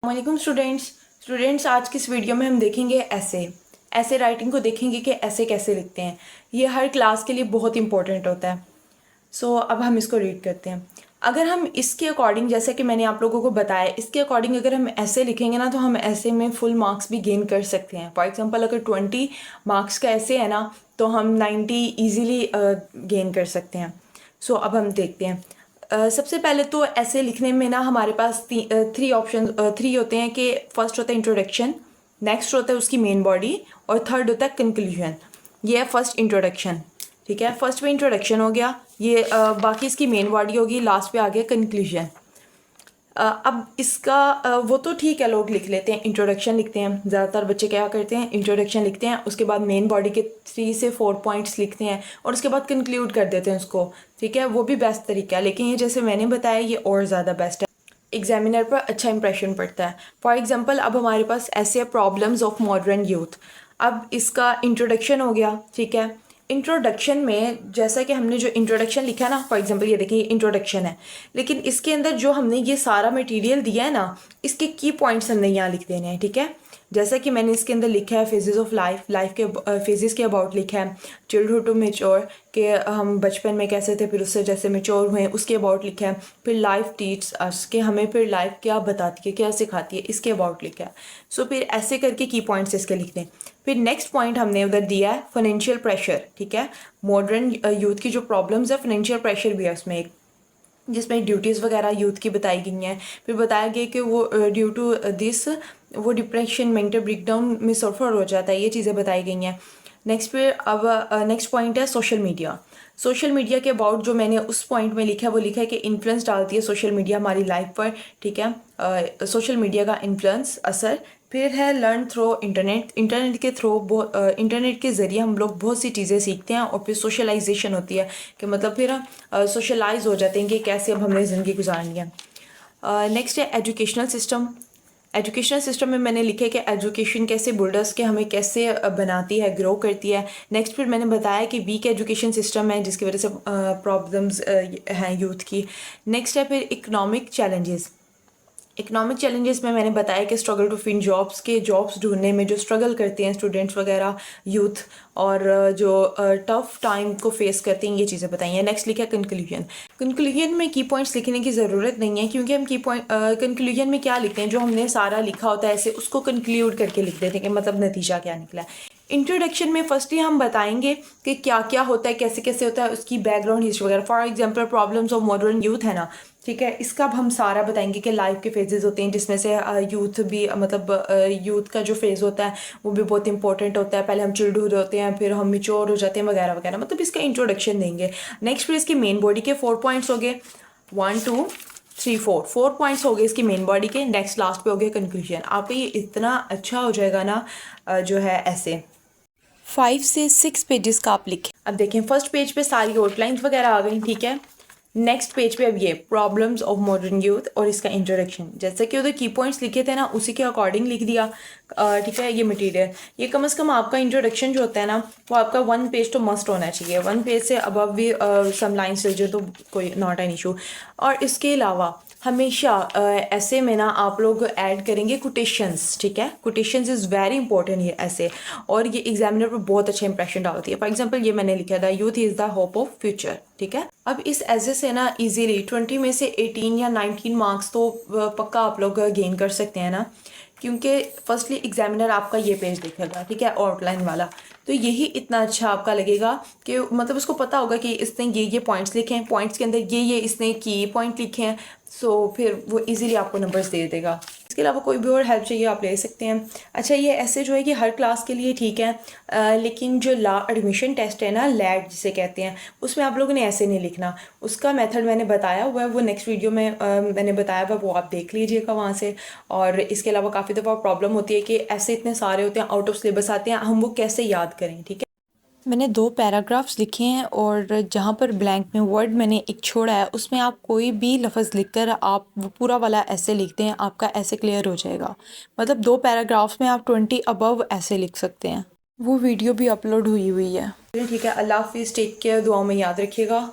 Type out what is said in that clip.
वालेकुम स्टूडेंट्स, आज की इस वीडियो में हम देखेंगे ऐसे राइटिंग को देखेंगे कि ऐसे कैसे लिखते हैं। ये हर क्लास के लिए बहुत इंपॉर्टेंट होता है। अब हम इसको रीड करते हैं। अगर हम इसके अकॉर्डिंग, जैसे कि मैंने आप लोगों को बताया, इसके अकॉर्डिंग अगर हम ऐसे लिखेंगे ना तो हम ऐसे में फुल मार्क्स भी गेन कर सकते हैं। फॉर एग्जांपल अगर 20 मार्क्स का ऐसे है ना तो हम 90 ईजीली गेन कर सकते हैं। अब हम देखते हैं। सबसे पहले तो ऐसे लिखने में ना हमारे पास थ्री होते हैं कि फर्स्ट होता है इंट्रोडक्शन, नेक्स्ट होता है उसकी मेन बॉडी और थर्ड होता है कंक्लूजन। ये है फर्स्ट इंट्रोडक्शन, ठीक है। फर्स्ट पे इंट्रोडक्शन हो गया, ये बाकी इसकी मेन बॉडी होगी, लास्ट पे आ गया कंक्लूजन। अब इसका वो तो ठीक है, लोग लिख लेते हैं, इंट्रोडक्शन लिखते हैं। ज़्यादातर बच्चे क्या करते हैं, इंट्रोडक्शन लिखते हैं, उसके बाद मेन बॉडी के 3 से 4 पॉइंट्स लिखते हैं और उसके बाद कंक्लूड कर देते हैं उसको, ठीक है। वो भी बेस्ट तरीका है, लेकिन ये जैसे मैंने बताया ये और ज़्यादा बेस्ट है, एग्जामिनर पर अच्छा इंप्रेशन पड़ता है। फॉर एग्जाम्पल अब हमारे पास ऐसे प्रॉब्लम्स ऑफ मॉडर्न यूथ। अब इसका इंट्रोडक्शन हो गया, ठीक है। इंट्रोडक्शन में जैसा कि हमने जो इंट्रोडक्शन लिखा है ना, फॉर एग्जांपल ये देखिए इंट्रोडक्शन है, लेकिन इसके अंदर जो हमने ये सारा मटेरियल दिया है ना, इसके की पॉइंट्स हमने यहाँ लिख देने हैं, ठीक है। जैसा कि मैंने इसके अंदर लिखा है फेजेस ऑफ लाइफ के फेजेस के अबाउट लिखा है, चाइल्डहुड टू मेच्योर के हम बचपन में कैसे थे, फिर उससे जैसे मेच्योर हुए उसके अबाउट लिखा है। फिर लाइफ टीच अस के हमें फिर लाइफ क्या बताती है, क्या सिखाती है, इसके अबाउट लिखा है। फिर ऐसे करके की पॉइंट्स इसके लिखते हैं। फिर नेक्स्ट पॉइंट हमने उधर दिया है फाइनेंशियल प्रेशर, ठीक है। मॉडर्न यूथ की जो प्रॉब्लम्स है, फाइनेंशियल प्रेशर भी है उसमें एक, जिसमें ड्यूटीज़ वगैरह यूथ की बताई गई हैं। फिर बताया गया कि वो ड्यू टू दिस वो डिप्रेशन, मेंटल ब्रेकडाउन में सफ़र हो जाता है, ये चीज़ें बताई गई हैं। नेक्स्ट पॉइंट है सोशल मीडिया। सोशल मीडिया के अबाउट जो मैंने उस पॉइंट में लिखा है वो लिखा है कि इन्फ्लुएंस डालती है सोशल मीडिया हमारी लाइफ पर, ठीक है। सोशल मीडिया का इन्फ्लुएंस, असर। फिर है लर्न थ्रू इंटरनेट के थ्रू इंटरनेट के ज़रिए हम लोग बहुत सी चीज़ें सीखते हैं और फिर सोशलाइजेशन होती है कि मतलब फिर सोशलाइज हो जाते हैं कि कैसे अब हमने ज़िंदगी गुजारनी है। नेक्स्ट है एजुकेशनल सिस्टम। एजुकेशनल सिस्टम में मैंने लिखा है कि एजुकेशन कैसे बुल्डर्स के हमें कैसे बनाती है, ग्रो करती है। नेक्स्ट फिर मैंने बताया कि वीक एजुकेशन सिस्टम है जिसकी वजह से प्रॉब्लम्स हैं यूथ की। नेक्स्ट है फिर इकोनॉमिक चैलेंजेस। इकोनॉमिक चैलेंजेस में मैंने बताया कि स्ट्रगल टू फिंड जॉब्स, के जॉब्स ढूंढने में जो स्ट्रगल करते हैं स्टूडेंट्स वगैरह, यूथ, और जो टफ टाइम को फेस करते हैं, ये चीज़ें बताई हैं। नेक्स्ट लिखा है कंक्लूजन में की पॉइंट्स लिखने की ज़रूरत नहीं है, क्योंकि हम की पॉइंट कंक्लूजन में क्या लिखते हैं, जो हमने सारा लिखा होता है ऐसे उसको कंक्लूड करके लिख देते हैं कि मतलब नतीजा क्या निकला है। इंट्रोडक्शन में फर्स्टली हम बताएंगे कि क्या क्या होता है, कैसे कैसे होता है, उसकी बैकग्राउंड हिस्ट्री वगैरह। For example problems of modern youth है ना, ठीक है। इसका अब हम सारा बताएंगे कि लाइफ के फेजेस होते हैं जिसमें से यूथ भी मतलब यूथ का जो फेज़ होता है वो भी बहुत इंपॉर्टेंट होता है। पहले हम चिल्ड्हुड होते हैं, फिर हम मेच्योर हो जाते हैं वगैरह वगैरह, मतलब इसका इंट्रोडक्शन देंगे। नेक्स्ट फिर इसकी मेन बॉडी के 4 पॉइंट्स हो गए, 1 2 3 4 पॉइंट्स हो गए इसकी मेन बॉडी के। नेक्स्ट लास्ट पे हो गया कंक्लूजन। आपका ये इतना अच्छा हो जाएगा ना, जो है ऐसे 5 से 6 पेजेस का आप लिखें। अब देखें फर्स्ट पेज पे सारी आउटलाइंस वगैरह आ गई, ठीक है। नेक्स्ट पेज पे अब ये प्रॉब्लम्स ऑफ मॉडर्न यूथ और इसका इंट्रोडक्शन, जैसे कि उधर की पॉइंट्स लिखे थे ना उसी के अकॉर्डिंग लिख दिया, ठीक है। ये मटेरियल, ये कम से कम आपका इंट्रोडक्शन जो होता है ना वो आपका 1 पेज तो मस्ट होना चाहिए। 1 पेज से अबव भी सम लाइन्स चल जाए तो कोई नॉट एन इशू। और इसके अलावा हमेशा ऐसे में ना आप लोग ऐड करेंगे कोटेशंस, ठीक है। कोटेशंस इज़ वेरी इंपॉर्टेंट ये ऐसे, और ये एग्जामिनर पर बहुत अच्छा इंप्रेशन डालती है। फॉर एग्जांपल ये मैंने लिखा था, youth is the hope of future, ठीक है। अब इस ऐसे से ना इजीली 20 में से 18 या 19 मार्क्स तो पक्का आप लोग गेन कर सकते हैं ना, क्योंकि फर्स्टली एग्जामिनर आपका ये पेज देखेगा, ठीक है, आउटलाइन वाला। तो यही इतना अच्छा आपका लगेगा कि मतलब उसको पता होगा कि इसने ये पॉइंट्स लिखे हैं, पॉइंट्स के अंदर ये इसने की पॉइंट लिखे हैं। फिर वो इजीली आपको नंबर्स दे देगा। इसके अलावा कोई भी और हेल्प चाहिए आप ले सकते हैं। अच्छा, ये ऐसे जो है कि हर क्लास के लिए ठीक है, लेकिन जो एडमिशन टेस्ट है ना, लैट जिसे कहते हैं, उसमें आप लोगों ने ऐसे नहीं लिखना। उसका मेथड मैंने बताया हुआ है, वो नेक्स्ट वीडियो में मैंने बताया हुआ, वो आप देख लीजिएगा वहाँ से। और इसके अलावा काफ़ी दफ़ा प्रॉब्लम होती है कि ऐसे इतने सारे होते हैं, आउट ऑफ सिलेबस आते हैं, हम वो कैसे याद करें, ठीक है। मैंने 2 पैराग्राफ्स लिखे हैं और जहाँ पर ब्लैंक में वर्ड मैंने एक छोड़ा है उसमें आप कोई भी लफ्ज़ लिखकर आप वो पूरा वाला ऐसे लिखते हैं, आपका ऐसे क्लियर हो जाएगा। मतलब 2 पैराग्राफ्स में आप 20 अबव ऐसे लिख सकते हैं। वो वीडियो भी अपलोड हुई है। ठीक है, अल्लाह हाफिज़, टेक केयर, दुआओं में याद रखिएगा।